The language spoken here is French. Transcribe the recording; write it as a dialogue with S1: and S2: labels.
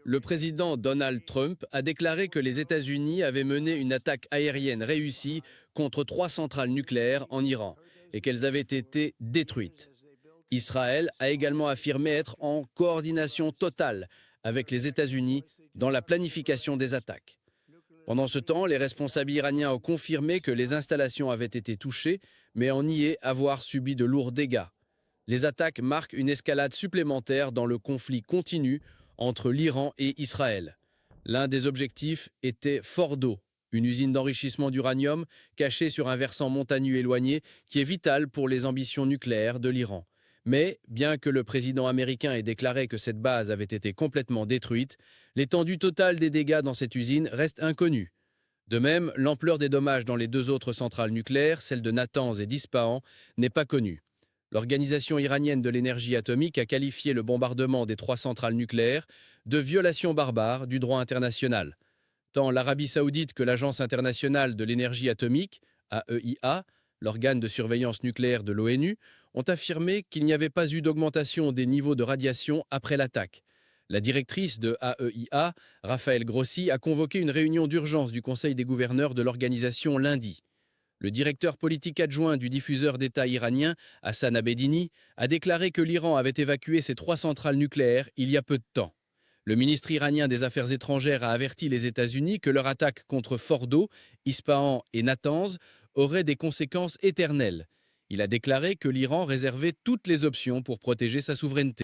S1: Le président Donald Trump a déclaré que les États-Unis avaient mené une attaque aérienne réussie contre 3 centrales nucléaires en Iran et qu'elles avaient été détruites. Israël a également affirmé être en coordination totale avec les États-Unis dans la planification des attaques. Pendant ce temps, les responsables iraniens ont confirmé que les installations avaient été touchées, mais ont nié avoir subi de lourds dégâts. Les attaques marquent une escalade supplémentaire dans le conflit continu entre l'Iran et Israël. L'un des objectifs était Fordo, une usine d'enrichissement d'uranium cachée sur un versant montagneux éloigné qui est vital pour les ambitions nucléaires de l'Iran. Mais, bien que le président américain ait déclaré que cette base avait été complètement détruite, l'étendue totale des dégâts dans cette usine reste inconnue. De même, l'ampleur des dommages dans les 2 autres centrales nucléaires, celles de Natanz et d'Ispahan, n'est pas connue. L'Organisation iranienne de l'énergie atomique a qualifié le bombardement des 3 centrales nucléaires de violation barbare du droit international. Tant l'Arabie saoudite que l'Agence internationale de l'énergie atomique, AEIA, l'organe de surveillance nucléaire de l'ONU, ont affirmé qu'il n'y avait pas eu d'augmentation des niveaux de radiation après l'attaque. La directrice de AEIA, Raphaël Grossi, a convoqué une réunion d'urgence du Conseil des gouverneurs de l'organisation lundi. Le directeur politique adjoint du diffuseur d'État iranien, Hassan Abedini, a déclaré que l'Iran avait évacué ses 3 centrales nucléaires il y a peu de temps. Le ministre iranien des Affaires étrangères a averti les États-Unis que leur attaque contre Fordo, Ispahan et Natanz aurait des conséquences éternelles. Il a déclaré que l'Iran réservait toutes les options pour protéger sa souveraineté.